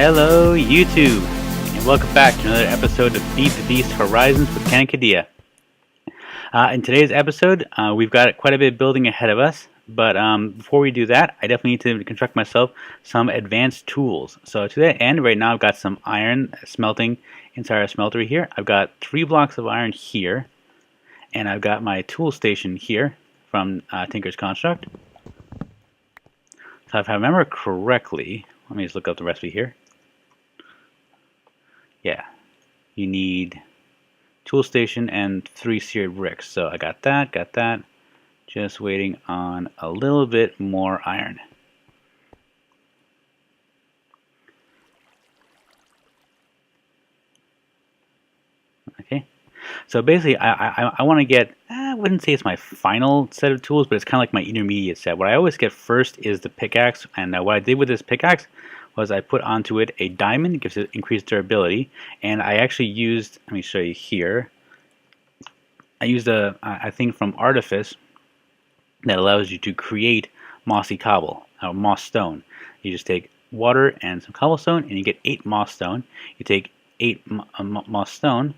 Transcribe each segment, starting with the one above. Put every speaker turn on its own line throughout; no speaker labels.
Hello YouTube, and welcome back to another episode of FTB Horizons with Ken and Kadia. In today's episode, we've got quite a bit of building ahead of us, but before we do that, I definitely need to construct myself some advanced tools. So to that end, right now I've got some iron smelting inside our smeltery here. I've got 3 blocks of iron here, and I've got my tool station here from Tinker's Construct. So if I remember correctly, let me just look up the recipe here. Yeah, you need tool station and 3 seared bricks. So I got that. Just waiting on a little bit more iron. Okay, so basically I want to get, I wouldn't say it's my final set of tools, but it's kind of like my intermediate set. What I always get first is the pickaxe, and what I did with this pickaxe was I put onto it a diamond. It gives it increased durability, and I actually used, let me show you here, I used I think from Artifice that allows you to create mossy cobble, or moss stone. You just take water and some cobblestone and you get 8 moss stone. You take 8 moss stone,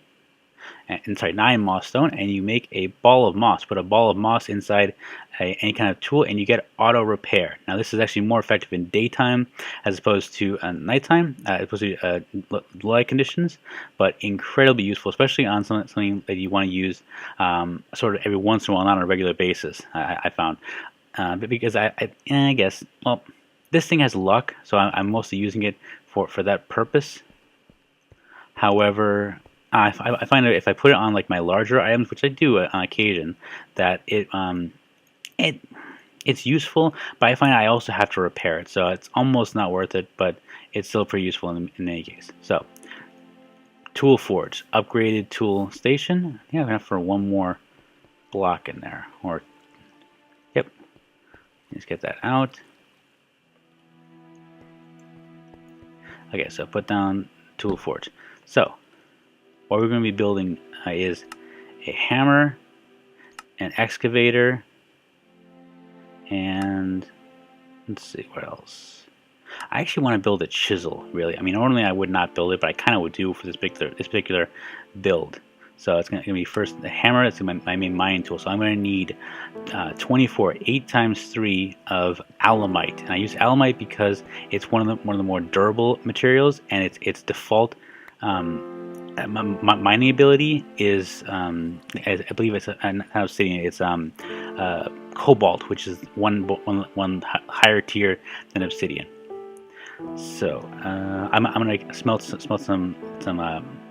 and sorry, 9 moss stone, and you make a ball of moss. Put a ball of moss inside any kind of tool, and you get auto repair. Now, this is actually more effective in daytime as opposed to nighttime, as opposed to light conditions, but incredibly useful, especially on something that you want to use sort of every once in a while, not on a regular basis. I found, but because I guess, well, this thing has luck, so I'm mostly using it for that purpose. However, I find that if I put it on like my larger items, which I do on occasion, that it's useful, but I find I also have to repair it, so it's almost not worth it, but it's still pretty useful in any case. So, tool forge, upgraded tool station. Yeah, I'm gonna have for one more block in there, or yep. Let's get that out. Okay, so put down tool forge. So, what we're going to be building is a hammer, an excavator, and let's see what else. I actually want to build a chisel, really. I mean, normally I would not build it, but I kind of would do for this particular build. So it's going to be first the hammer. That's my main mining tool. So I'm going to need 24 8 times 3 of alumite, and I use alumite because it's one of the more durable materials, and its default mining ability is I believe it's not obsidian. It's cobalt, which is one higher tier than obsidian. So I'm gonna smelt some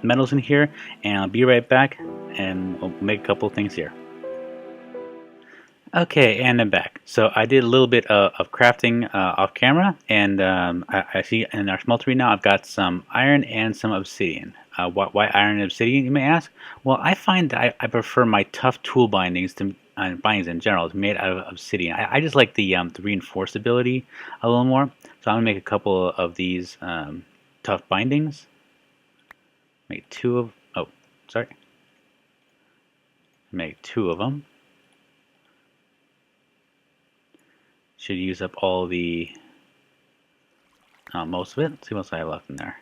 metals in here, and I'll be right back, and we'll make a couple of things here. Okay, and I'm back. So I did a little bit of crafting off camera, and I see in our smeltery now I've got some iron and some obsidian. Why iron and obsidian, you may ask? Well, I find that I prefer my tough tool bindings to bindings in general is made out of obsidian. I just like the reinforced ability a little more. So I'm gonna make a couple of these tough bindings. Make 2 of, oh, sorry. Make 2 of them. Should use up all the most of it. Let's see what else I have left in there.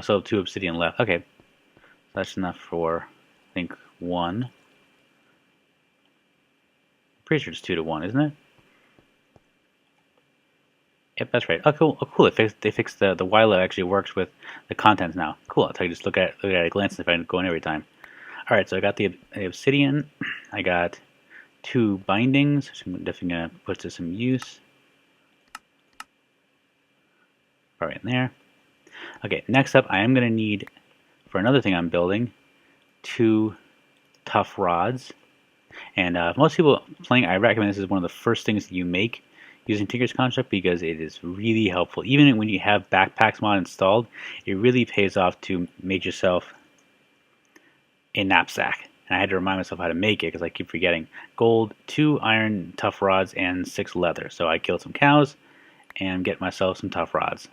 So 2 obsidian left. Okay, so that's enough for, I think, 1. Pretty sure it's 2 to 1, isn't it? Yep, that's right. Oh, cool. Oh, cool. They fixed the Wilo actually works with the contents now. Cool. I'll just look at it at a glance if I go in every time. All right, so I got the obsidian. I got 2 bindings, which I'm definitely gonna put to some use. Right in there. Okay, next up, I am gonna need, for another thing I'm building, 2 tough rods. And most people playing, I recommend this is one of the first things that you make using Tinker's Construct because it is really helpful. Even when you have Backpacks mod installed, it really pays off to make yourself a knapsack. And I had to remind myself how to make it because I keep forgetting. Gold, 2 iron tough rods, and 6 leather. So I killed some cows and get myself some tough rods.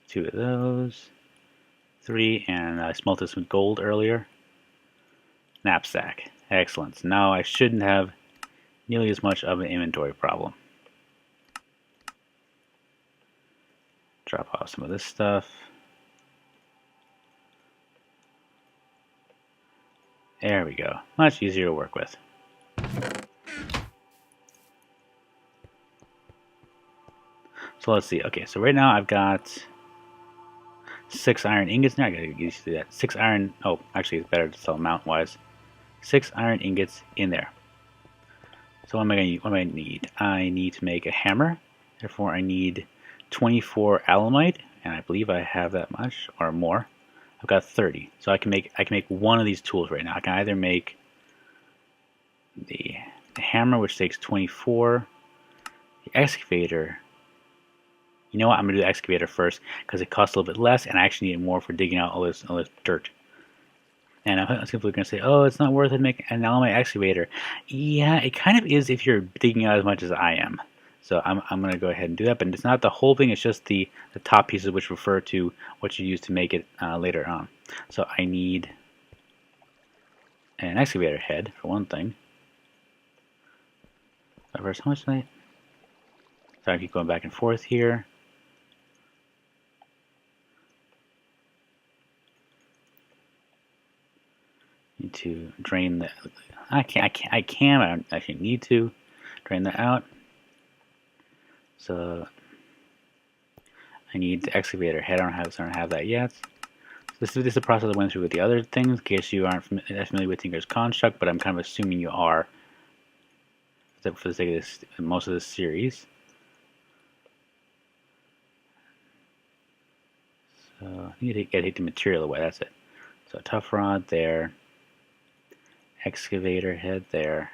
Two of those. 3, and I smelted some gold earlier. knapsack. Excellent. So now I shouldn't have nearly as much of an inventory problem. Drop off some of this stuff. There we go. Much easier to work with. So let's see. Okay, so right now I've got 6 iron ingots. Now I gotta get used to that. 6 iron. Oh, actually, it's better to sell amount wise. 6 iron ingots in there. So what am I gonna use? What do I need? I need to make a hammer. Therefore, I need 24 alumite, and I believe I have that much or more. I've got 30, so I can make one of these tools right now. I can either make the hammer, which takes 24, the excavator. You know what? I'm gonna do the excavator first because it costs a little bit less, and I actually need it more for digging out all this dirt. And I'm simply going to say, oh, it's not worth it to make an alumite excavator. Yeah, it kind of is if you're digging out as much as I am. So I'm going to go ahead and do that, but it's not the whole thing, it's just the top pieces which refer to what you use to make it later on. So I need an excavator head, for one thing. First, how much did I... So I keep going back and forth here. Need to drain the... I can, but I don't actually need to drain that out. So I need the excavator head. I don't have that yet. So this is the process I went through with the other things, in case you aren't familiar with Tinker's Construct, but I'm kind of assuming you are, for the sake of this, most of this series. So I need to take the material away. That's it. So tough rod there, excavator head there.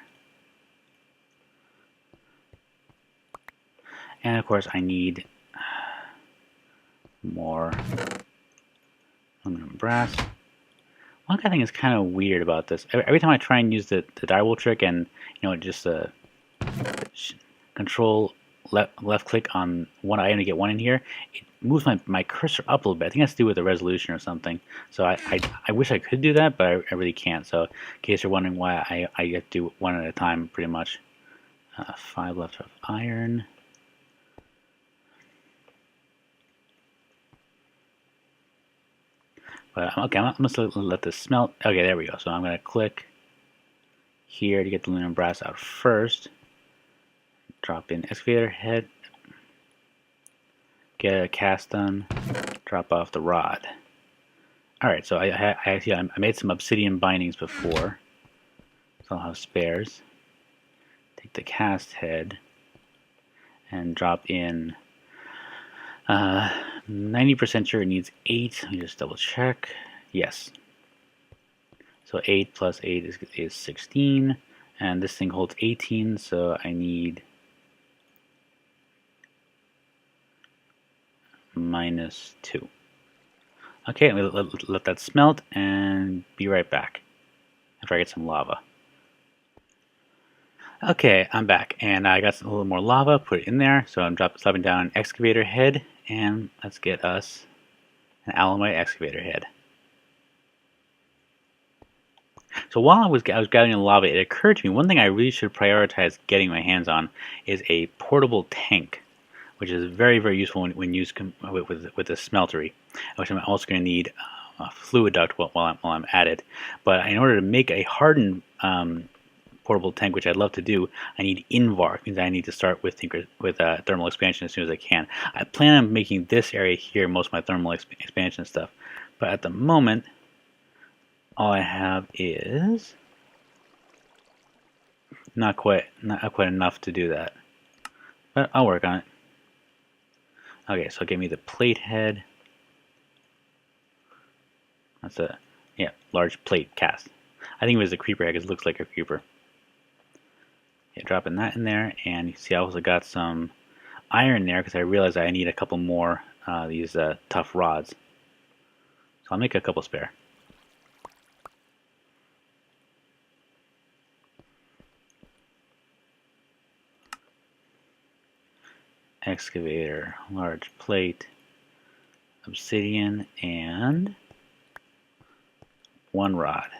And of course I need more aluminum brass. One thing is kind of weird about this. Every time I try and use the direwolf trick and just control left click on one item to get one in here, it moves my cursor up a little bit. I think it has to do with the resolution or something. So I wish I could do that, but I really can't. So in case you're wondering why I get to do one at a time pretty much. 5 left of iron. But okay, I'm just going to let this smelt. Okay, there we go. So I'm going to click here to get the aluminum brass out first. Drop in excavator head. Get a cast done. Drop off the rod. Alright, so I made some obsidian bindings before. So I'll have spares. Take the cast head and drop in 90% sure it needs 8. Let me just double check. Yes. So 8 plus 8 is 16. And this thing holds 18, so I need -2. Okay, let that smelt and be right back after I get some lava. Okay, I'm back, and I got a little more lava, put it in there, so I'm dropping down an excavator head, and let's get us an alumite excavator head. So while I was gathering the lava, it occurred to me one thing I really should prioritize getting my hands on is a portable tank, which is very, very useful when used with the smeltery, which I'm also going to need a fluid duct while I'm at it. But in order to make a hardened portable tank, which I'd love to do, I need Invar. It means I need to start with thermal expansion as soon as I can. I plan on making this area here most of my thermal expansion stuff, but at the moment, all I have is not quite enough to do that. But I'll work on it. Okay, so give me the plate head. That's a large plate cast. I think it was a creeper head because it looks like a creeper. Yeah, dropping that in there, and you see I also got some iron there because I realized I need a couple more these tough rods. So I'll make a couple spare. Excavator, large plate, obsidian, and 1 rod.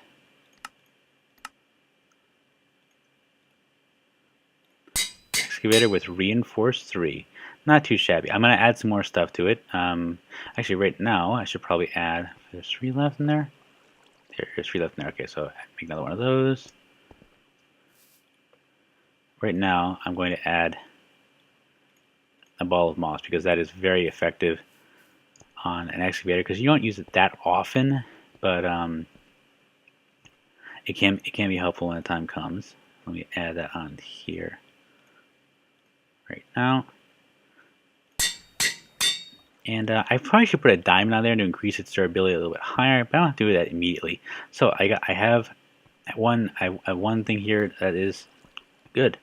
excavator with reinforced 3. Not too shabby. I'm going to add some more stuff to it. Actually, right now, I should probably add... There's 3 left in there? There's 3 left in there. Okay, so make another one of those. Right now, I'm going to add a ball of moss because that is very effective on an excavator because you don't use it that often, but it can be helpful when the time comes. Let me add that on here right now. And I probably should put a diamond on there to increase its durability a little bit higher, but I don't have to do that immediately. So I have one thing here that is good.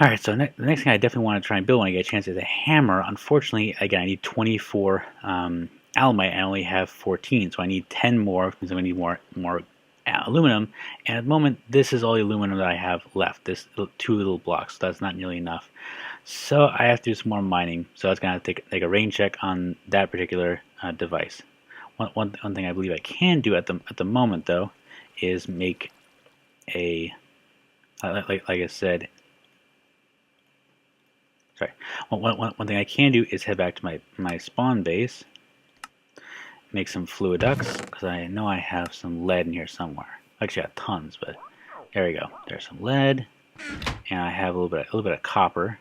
Alright, so the next thing I definitely want to try and build when I get a chance is a hammer. Unfortunately, again, I need 24 alumite. I only have 14, so I need 10 more, which means I'm going to need more aluminum. And at the moment, this is all the aluminum that I have left, this 2 little blocks, so that's not nearly enough. So I have to do some more mining, so that's going to take a rain check on that particular device. One thing I believe I can do at the moment, though, is make a, like I said, sorry. One thing I can do is head back to my spawn base, make some fluid ducts because I know I have some lead in here somewhere. Actually, I have tons, but there we go. There's some lead, and I have a little bit of copper.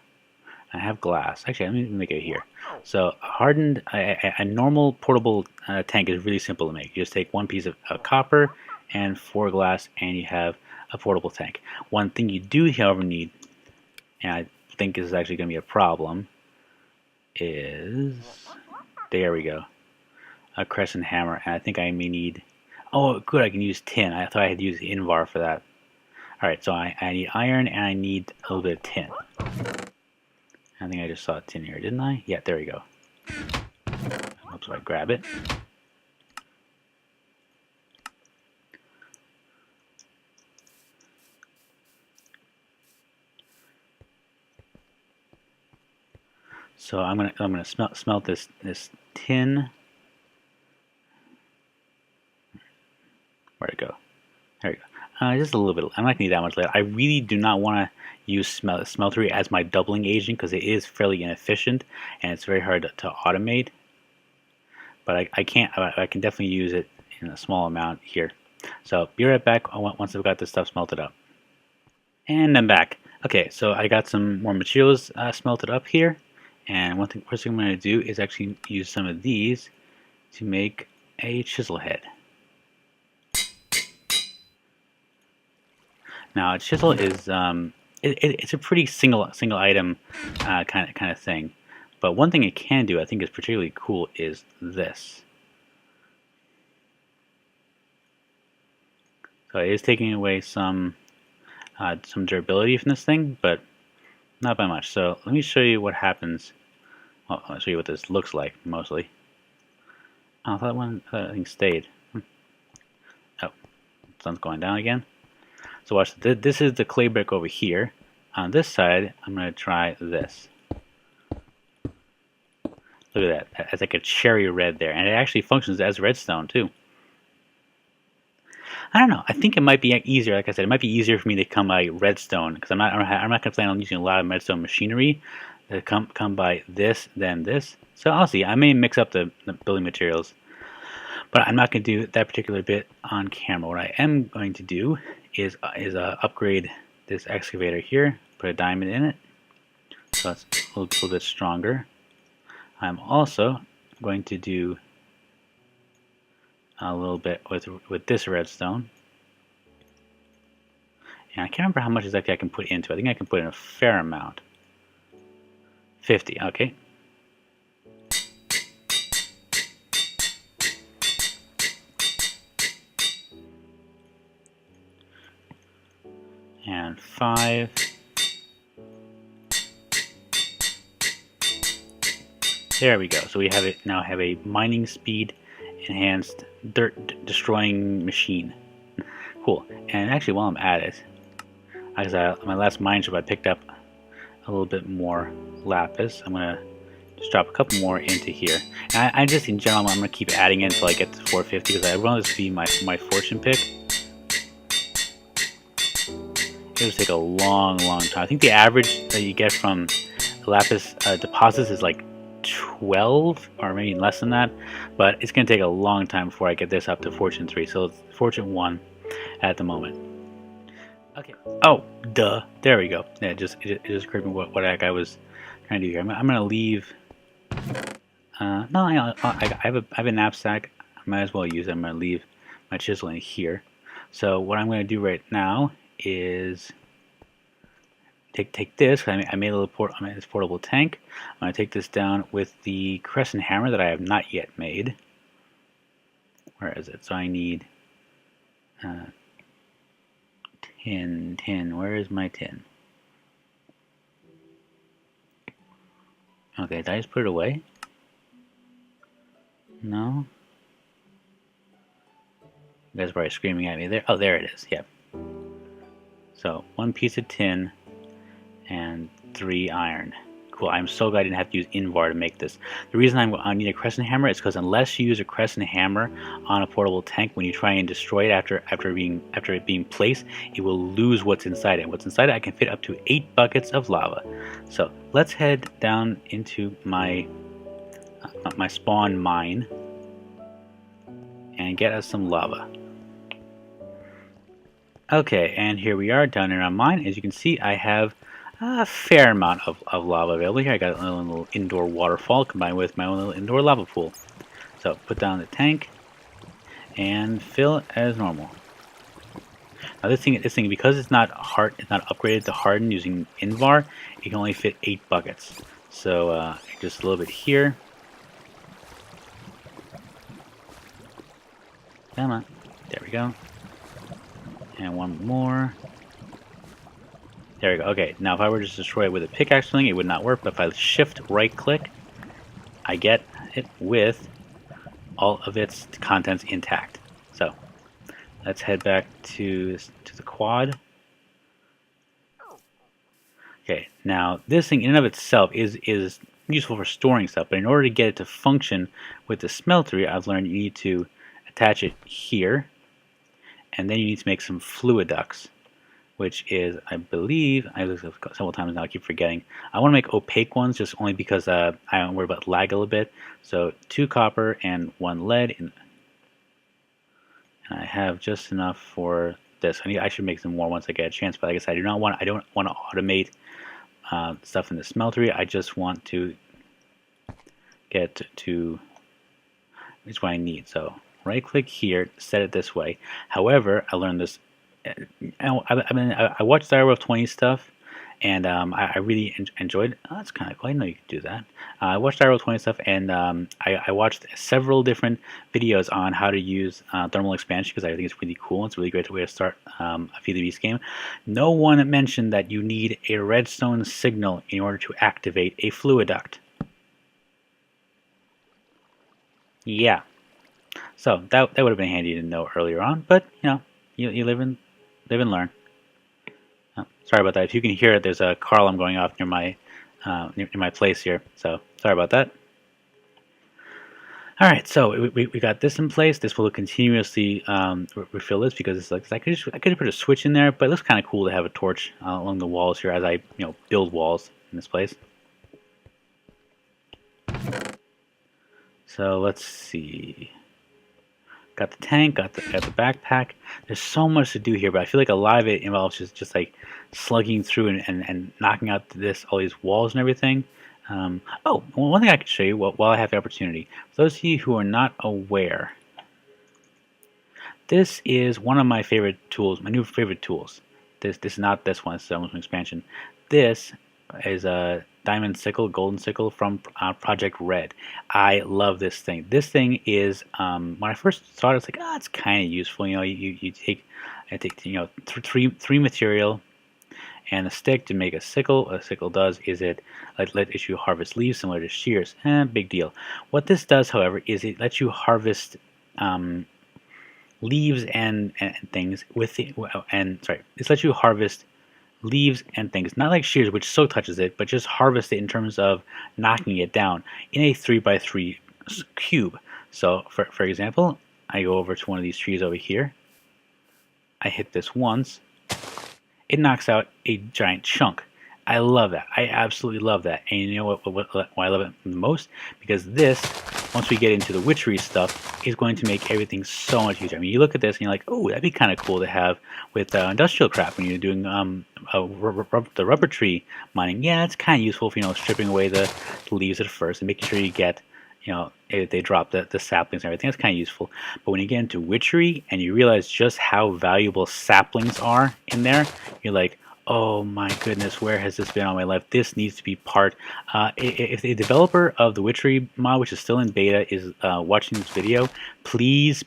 I have glass. Actually, let me make it here. So hardened, a normal portable tank is really simple to make. You just take one piece of copper and 4 glass, and you have a portable tank. One thing you do, however, need, and I think this is actually going to be a problem, is, there we go, a crescent hammer. And I think I may need, oh good, I can use tin. I thought I had to use the invar for that. Alright, so I need iron and I need a little bit of tin. I think I just saw tin here, didn't I? Yeah, there we go. Oops, so I grab it. So I'm gonna smelt this tin. Where'd it go? There we go. Just a little bit. I'm not gonna need that much lead. I really do not want to use smeltery as my doubling agent because it is fairly inefficient and it's very hard to automate. But I can definitely use it in a small amount here. So be right back once I've got this stuff smelted up. And I'm back. Okay, so I got some more materials smelted up here. And first thing I'm going to do is actually use some of these to make a chisel head. Now a chisel is it's a pretty single item kind of thing, but one thing it can do I think is particularly cool is this. So it is taking away some durability from this thing, but not by much. So let me show you what happens. Well, I'll show you what this looks like mostly. Oh, I thought that thing stayed. Oh, sun's going down again. So watch, this is the clay brick over here. On this side, I'm going to try this. Look at that. It's like a cherry red there. And it actually functions as redstone too. I don't know. I think it might be easier. Like I said, it might be easier for me to come by redstone because I'm not going to plan on using a lot of redstone machinery. To come by this, then this. So I'll see. I may mix up the building materials, but I'm not going to do that particular bit on camera. What I am going to do is upgrade this excavator here. Put a diamond in it, so it's a little bit stronger. I'm also going to do a little bit with this redstone. And I can't remember how much exactly I can put into it. I think I can put in a fair amount. 50, okay. And 5. There we go. So we now have a mining speed enhanced dirt destroying machine. Cool. And actually, while I'm at it, my last mine ship I picked up a little bit more lapis. I'm gonna just drop a couple more into here. And I just in general I'm gonna keep adding it until I get to 450 because I want this to be my fortune pick. it'll take a long time. I think the average that you get from lapis deposits is like 12 or maybe less than that, but it's going to take a long time before I get this up to Fortune 3, so it's Fortune 1 at the moment. Okay. Oh, duh. There we go. Yeah, it just occurred to me what the heck I was trying to do here. I'm going to leave... no, I have a knapsack. I might as well use it. I'm going to leave my chisel in here. So what I'm going to do right now is take this. I made a little this portable tank. I'm going to take this down with the crescent hammer that I have not yet made. Where is it? So I need tin. Where is my tin? Okay, did I just put it away? No? You guys are probably screaming at me there. Oh, there it is. Yep. So 1 piece of tin and 3 iron. Cool. I'm so glad I didn't have to use Invar to make this. The reason I need a crescent hammer is because unless you use a crescent hammer on a portable tank, when you try and destroy it after it being placed, it will lose what's inside it. What's inside it, I can fit up to 8 buckets of lava. So let's head down into my spawn mine and get us some lava. Okay, and here we are down in our mine. As you can see, I have a fair amount of lava available here. I got a little indoor waterfall combined with my own little indoor lava pool. So put down the tank and fill as normal. Now this thing because it's not upgraded to harden using Invar, it can only fit 8 buckets. So just a little bit here. Come on, there we go. And one more. There we go. Okay, now if I were to just destroy it with a pickaxe or something, it would not work. But if I shift right click, I get it with all of its contents intact. So let's head back to the quad. Okay, now this thing in and of itself is useful for storing stuff, but in order to get it to function with the smeltery, I've learned you need to attach it here, and then you need to make some fluid ducts, which is, I believe, I looked at it several times now, I keep forgetting. I want to make opaque ones just only because I don't worry about lag a little bit. So 2 copper and 1 lead, and I have just enough for this. I should make some more once I get a chance, but like I said, I don't want to automate stuff in the smeltery. I just want to get to it's what I need. So right click here, set it this way. However, I learned this. I watched Diary of 20 stuff, and I really enjoyed. Oh, that's kind of cool. I didn't know you could do that. I watched Diary of 20 stuff, and I watched several different videos on how to use thermal expansion because I think it's really cool. It's a really great way to start a FTB game. No one mentioned that you need a redstone signal in order to activate a fluid duct. Yeah. So that would have been handy to know earlier on, but you know, you live and learn. Oh, sorry about that. If you can hear it, there's a car alarm going off near my place here. So sorry about that. All right, so we got this in place. This will continuously refill this because it's like I could put a switch in there, but it looks kind of cool to have a torch along the walls here as I build walls in this place. So let's see. Got the tank, got the backpack. There's so much to do here, but I feel like a lot of it involves just like slugging through and knocking out all these walls and everything. Oh, one thing I could show you while I have the opportunity. For those of you who are not aware, this is one of my favorite tools, my new favorite tools. This is not this one, this is almost an expansion. This is a diamond sickle, golden sickle from Project Red. I love this thing. This thing is when I first saw it, it's like, it's kind of useful. You take three material and a stick to make a sickle. What a sickle does is it lets you harvest leaves similar to shears. Big deal. What this does, however, is it lets you harvest leaves and things with it. This lets you harvest leaves and things, not like shears, which so touches it, but just harvest it in terms of knocking it down in a 3x3 cube. So, for example, I go over to one of these trees over here. I hit this once, it knocks out a giant chunk. I love that. I absolutely love that. And you know why I love it the most? Because this, once we get into the witchery stuff, is going to make everything so much easier. I mean, you look at this and you're like, oh, that'd be kind of cool to have with industrial craft when you're doing the rubber tree mining. Yeah, it's kind of useful for, stripping away the leaves at first and making sure you get, if they drop the saplings and everything. That's kind of useful. But when you get into witchery and you realize just how valuable saplings are in there, you're like, oh my goodness, where has this been all my life? This needs to be part. If the developer of the Witchery mod, which is still in beta, is watching this video, please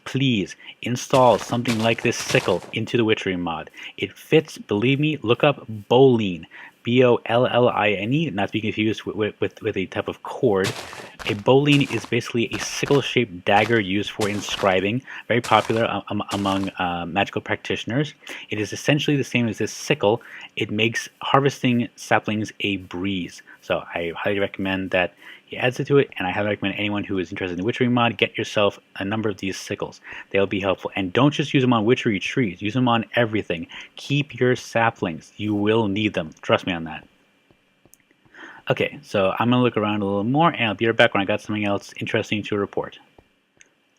install something like this sickle into the Witchery mod. It fits, believe me. Look up Bolline. B-O-L-L-I-N-E, not to be confused with a type of cord. A bolline is basically a sickle-shaped dagger used for inscribing, very popular among magical practitioners. It is essentially the same as this sickle. It makes harvesting saplings a breeze. So I highly recommend that he adds it to it, and I highly recommend anyone who is interested in the Witchery mod, get yourself a number of these sickles. They'll be helpful. And don't just use them on Witchery trees. Use them on everything. Keep your saplings. You will need them. Trust me on that. Okay, so I'm going to look around a little more, and I'll be right back when I got something else interesting to report.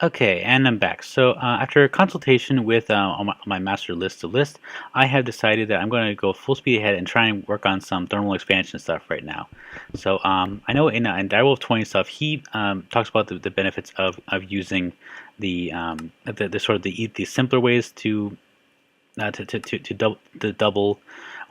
Okay, and I'm back. So after a consultation with on my master list to list, I have decided that I'm going to go full speed ahead and try and work on some thermal expansion stuff right now. So I know in Direwolf 20 stuff, he talks about the benefits of using the sort of the simpler ways to double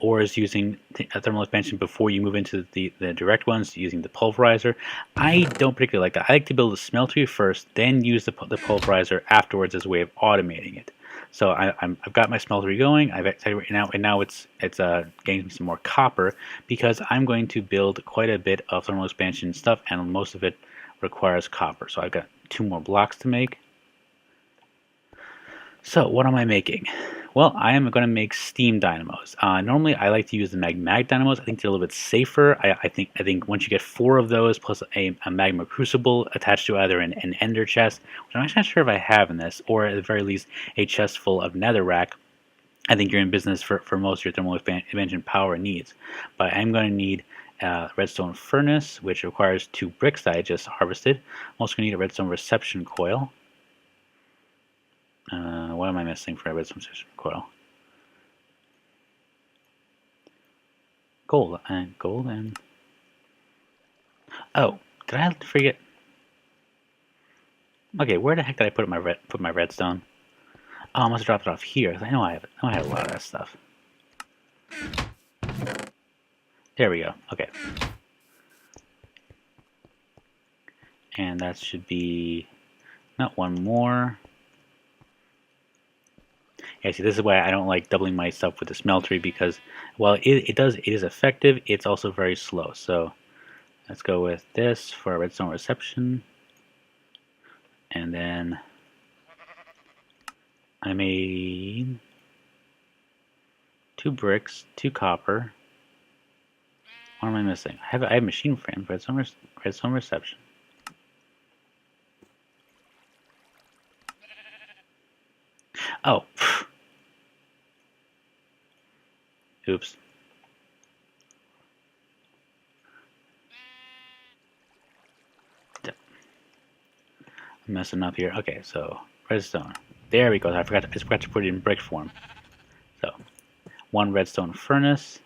ores using thermal expansion before you move into the direct ones using the pulverizer. I don't particularly like that. I like to build a smeltery first, then use the pulverizer afterwards as a way of automating it. So I've got my smeltery going. I've right now, and now it's getting some more copper because I'm going to build quite a bit of thermal expansion stuff, and most of it requires copper. So I've got 2 more blocks to make. So what am I making? Well, I am going to make steam dynamos. Normally, I like to use the mag dynamos. I think they're a little bit safer. I think once you get 4 of those plus a magma crucible attached to either an ender chest, which I'm actually not sure if I have in this, or at the very least a chest full of netherrack, I think you're in business for most of your thermal expansion power needs. But I'm going to need a redstone furnace, which requires 2 bricks that I just harvested. I'm also going to need a redstone reception coil. What am I missing for a redstone reception coil? Gold and oh, did I forget? Okay, where the heck did I put my redstone? Oh, I must have dropped it off here. I know I have it. I have a lot of that stuff. There we go. Okay, and that should be not one more. Yeah, see, this is why I don't like doubling my stuff with the smeltery, because while it is effective, it's also very slow. So let's go with this for a redstone reception, and then I made 2 bricks, 2 copper. What am I missing? I have machine frame for redstone reception. Oh. Oops. I'm messing up here. Okay, so redstone. There we go. I forgot to put it in brick form. So 1 redstone furnace.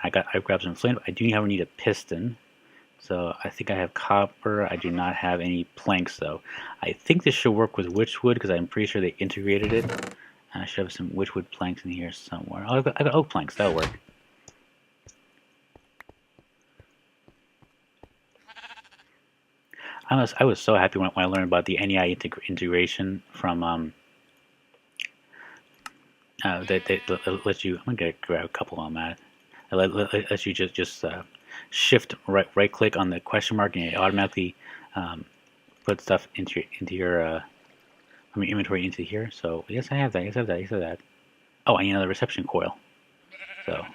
And I grabbed some flint. I do need a piston. So I think I have copper. I do not have any planks though. I think this should work with witchwood because I'm pretty sure they integrated it. I should have some witchwood planks in here somewhere. Oh, I've got oak planks. That'll work. I was so happy when I learned about the NEI integration from that lets you. I'm gonna grab a couple on that. It lets you just shift right click on the question mark and it automatically put stuff into your from your inventory into here. So yes, I have that. Yes, I have that. Yes, I have that. Oh, I need another reception coil. So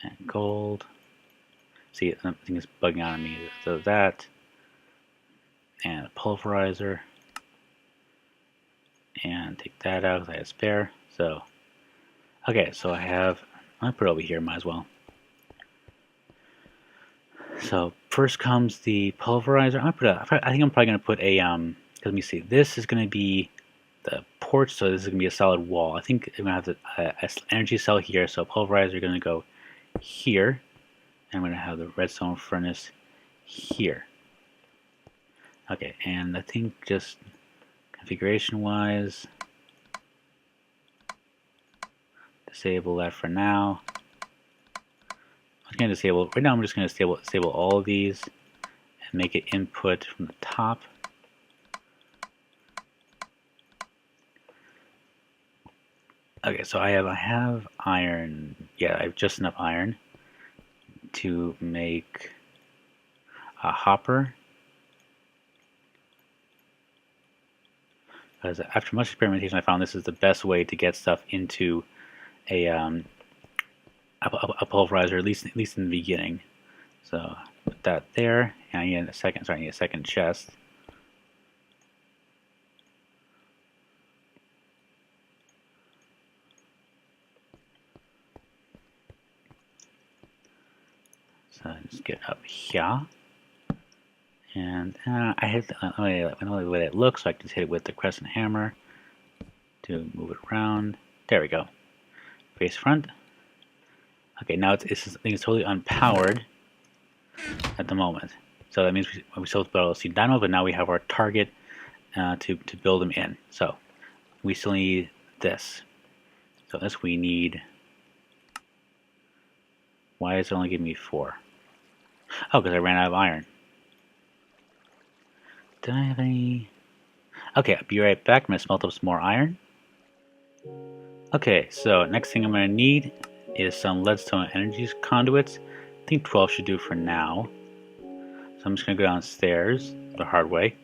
and gold. See, something is bugging out on me. So that and a pulverizer, and take that out because I have spare. So, okay, so I'll put it over here, might as well. So first comes the pulverizer. I think I'm probably going to put a, let me see, this is going to be the porch, so this is going to be a solid wall. I think I'm going to have an energy cell here, so pulverizer is going to go here. And I'm going to have the redstone furnace here. Okay, and I think just configuration-wise, disable that for now. I'm going to disable, right now I'm just going to disable all of these and make it input from the top. Okay, so I have iron. Yeah, I have just enough iron to make a hopper. Because after much experimentation, I found this is the best way to get stuff into a pulverizer, at least in the beginning. So put that there, and I need a second chest. So just get up here, and I hit the way it looks, so I can just hit it with the crescent hammer to move it around. There we go. Face front. Okay, now it's totally unpowered at the moment. So that means we still be able to see dynamo, but now we have our target to build them in. So we still need this. So this we need. Why is it only giving me 4? Oh, because I ran out of iron. Did I have any? Okay, I'll be right back. I'm going to smelt up some more iron. Okay, so next thing I'm going to need is some leadstone energy conduits. I think 12 should do for now. So I'm just going to go downstairs the hard way,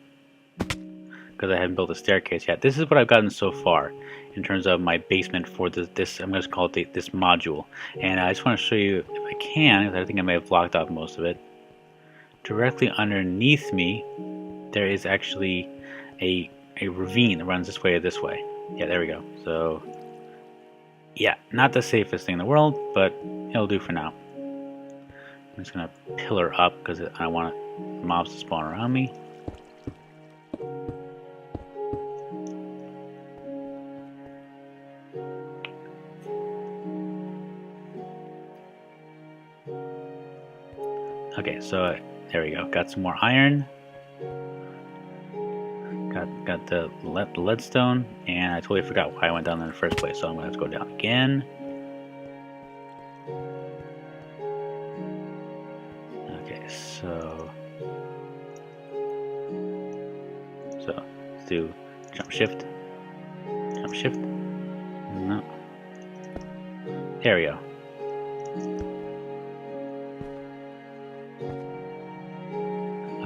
because I haven't built a staircase yet. This is what I've gotten so far in terms of my basement for this I'm going to call it this module. And I just want to show you, if I can, because I think I may have blocked out most of it. Directly underneath me, there is actually a ravine that runs this way or this way. Yeah, there we go. So, yeah, not the safest thing in the world, but it'll do for now. I'm just going to pillar up because I don't want mobs to spawn around me. Okay, so there we go. Got some more iron. Got the leadstone, and I totally forgot why I went down there in the first place, so I'm going to have to go down again. Okay, so let's do jump shift. No. There we go.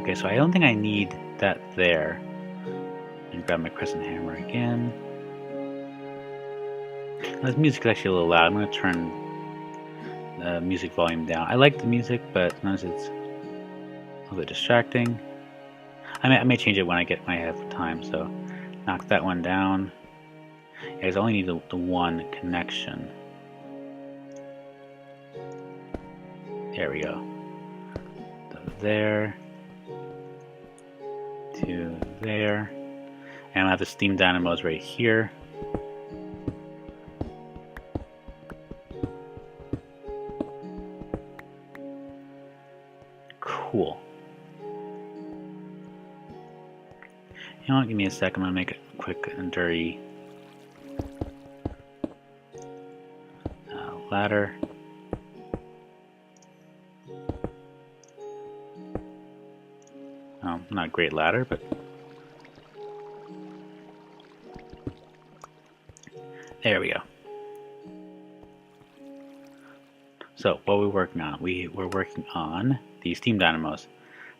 Okay, so I don't think I need that there. And grab my crescent hammer again. This music is actually a little loud. I'm going to turn the music volume down. I like the music, but sometimes it's a little bit distracting. I may change it when I have time. So knock that one down. Yeah, I only need the one connection. There we go. So there to there. And I have the steam dynamos right here. Cool. You know what? Give me a sec. I'm gonna make it quick and dirty. Ladder. Not a great ladder, but there we go. So what we're working on? We're working on the steam dynamos.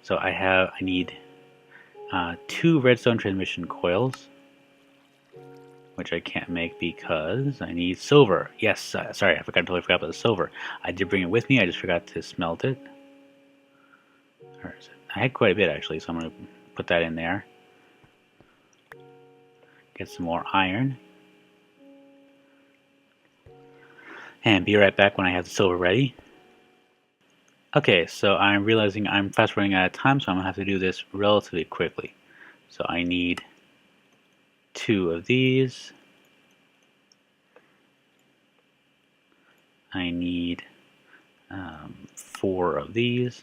So I need 2 redstone transmission coils, which I can't make because I need silver. Yes, sorry, I totally forgot about the silver. I did bring it with me. I just forgot to smelt it. Or is it? I had quite a bit actually, so I'm going to put that in there. Get some more iron. And be right back when I have the silver ready. Okay, so I'm realizing I'm fast running out of time, so I'm going to have to do this relatively quickly. So I need 2 of these. I need 4 of these.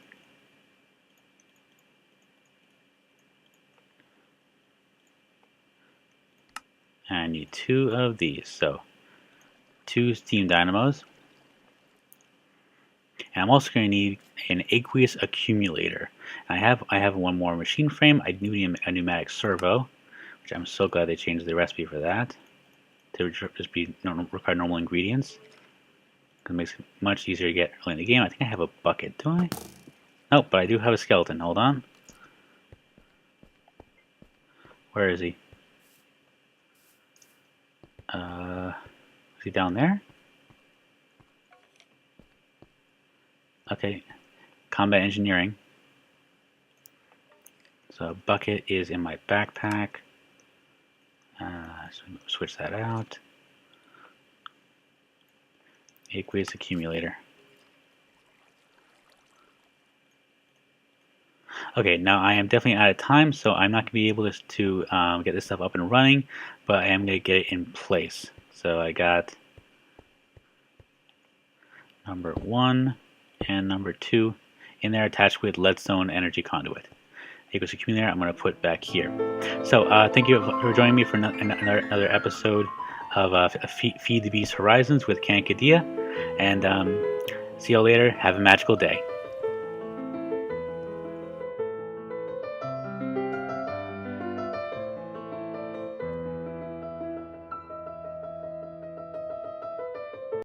And I need 2 of these. So 2 steam dynamos. And I'm also going to need an aqueous accumulator. And I have one more machine frame. I need a pneumatic servo, which I'm so glad they changed the recipe for that to just require normal ingredients. It makes it much easier to get early in the game. I think I have a bucket, do I? Oh, but I do have a skeleton. Hold on. Where is he? Is he down there? Okay, combat engineering. So bucket is in my backpack. So switch that out. Aqueous accumulator. Okay, now I am definitely out of time, so I'm not going to be able to get this stuff up and running, but I am going to get it in place. So I got number 1 and number 2 in there attached with leadstone energy conduit. Aqueous accumulator I'm going to put back here. So thank you for joining me for another episode of Feed the Beast Horizons with Kankadia, and see you all later. Have a magical day.